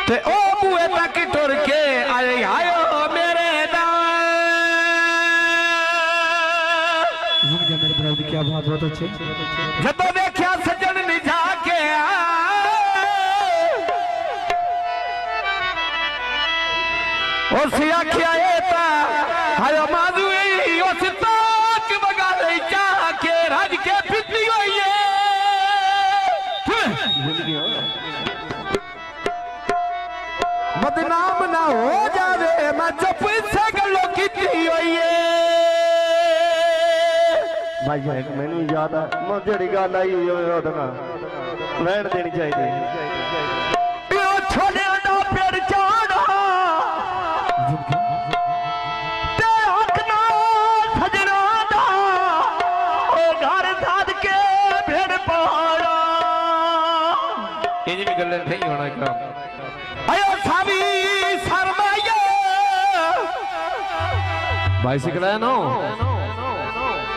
ते ओ बुए तक टुर के आए आयो मेरे मेरे ब्राउड क्या बात बहुत अच्छे जब देखा सजन निजा के उसी आखिया हायो माजू उस ताक बगा ले चाह के राज के फिरती हुई है बदनाम ना हो जावे मैं चुप से गलो की हुई है भाई एक मैनू याद है मैं जेड़ी गल आई ओदना रहन देनी चाहिए यो छोड़े दा पेड़ चाड़ा ते हकना सजना दा ओ घर साध के भेड़ पहाड़ा ये भी गल नहीं होना काम आयो सावी शर्माया बाइसिकल है नो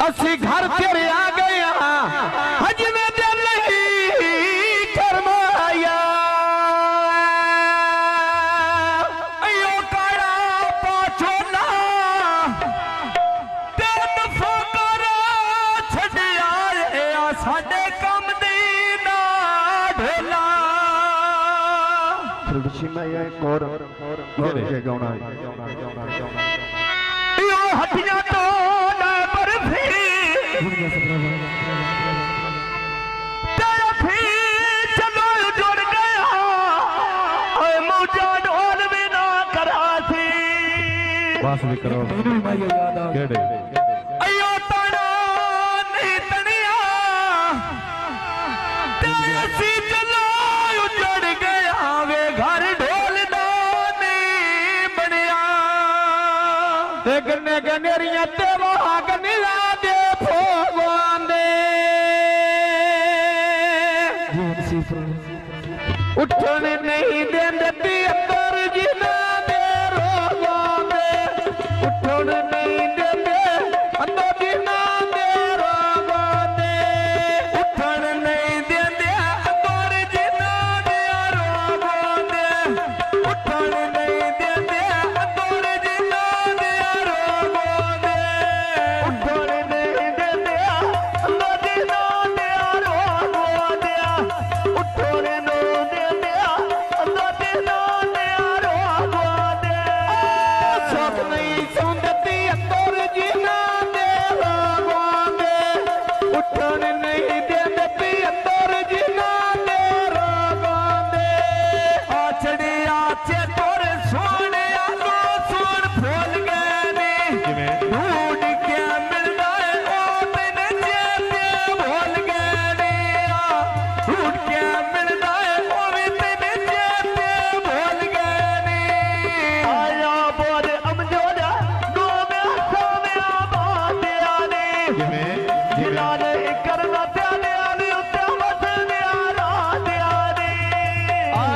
असी घर तेरे आ गया हज में दिल नहीं शर्माया अयो काड़ा पाछोला तेन फोकर छड़िया साडे कम दी ना ढोला मैं एक और के गाना यो हटिया तो ना बर्फी तेरा फिर चलो जुड़ गया मुझे ढोल भी ना करा थी बस भी करो केड़े अयो ताना नहीं तनिया तेरा सी चलो जुड़ गया वे घर ढोल नहीं बनया गन्ने गनेरिया ते वहां गनिला दे भगवान उठन नहीं देती अंदर जिना दे रोगों उठन नहीं देते अंदर जिना दे रोगों उठन नहीं देते अंदर जिना दे रोगों उठन नहीं देते अंदर जिना दे रोगों उठन नहीं देते अंदर जिना दे रोगों उठन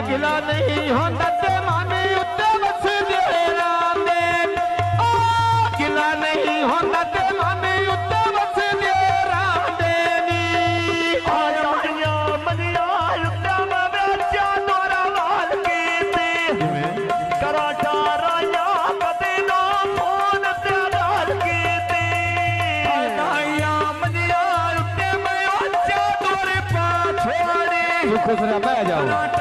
गिला नहीं होता ते माने उत्ते बस देरा दे ओ गिला नहीं होता ते माने उत्ते बस देरा दे नी आया मनिया उत्ते में बेचा तोरा लाल कीती कराटा राया कदे ना फोन ते लाल कीती आया मनिया उत्ते में बेचा तोरे पाछोड़ी खुश रह मैं जाऊं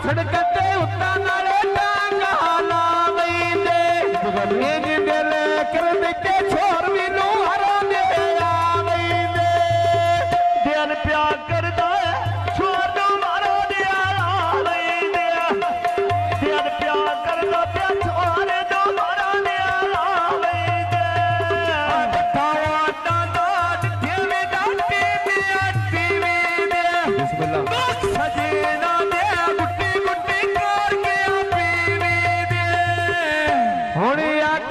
सड़कते उतना नाले टांगा लावई दे इन दिल कर के छोर भी नो हरा दे आवई दे दिल प्यार करदा है छोर नो मारो दे आवई दे दिल प्यार करदा पे छोर नो मारो दे आवई दे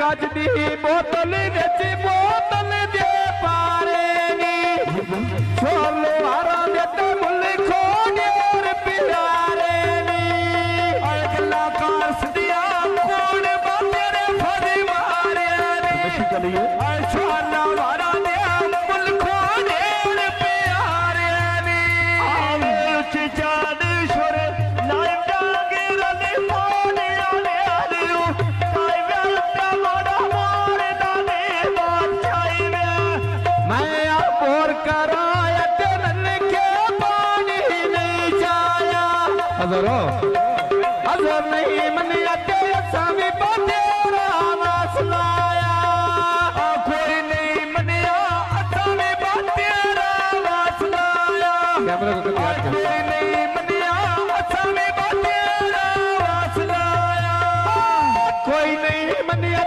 काज दी बोतल विच बोतल दे पारे नी छोलो हारा दे ते मुल खोने और प्यारे नी आए गल्ला कार सदिया कोण बातेरे फद मारे नी चलिए आए छोला हारा दे मुल खोने और प्यारे नी आवे उच्च चांद शुर लाइव डांगे रले मोने आले आलियो काय व्यालता मोड़ा मोर दाने बाचाई में मैं और कराया तेरन के पानी नहीं जाया हजरो हजर नहीं मन अते सामी तेरा वासलाया कोई नहीं मनिया सामी तेरा वासलाया कैमरा को कोई नहीं मनिया सामी तेरा वासलाया कोई नहीं मनिया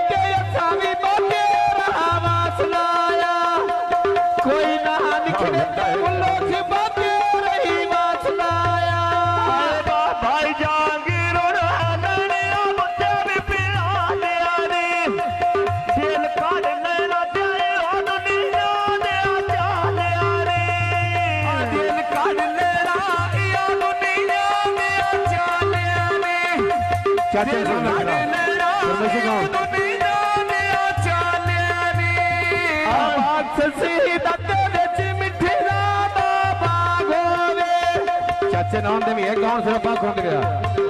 सामी तेरा वासलाया कोई ना निकले मुल्लो से बातें रही वासलाया भाई जागीर और आदने मुझे भी पिला दे रे दिल काट लेना जाए और दुनिया दे चाले रे दिल काट लेना या दुनिया में चाले रे चाचा दिल काट लेना दुनिया में चाले रे आवाज से दत्ते विच मिठी रात बागोवे चाचे नाम दे भी एक गाउन सिर्फ खुंड गया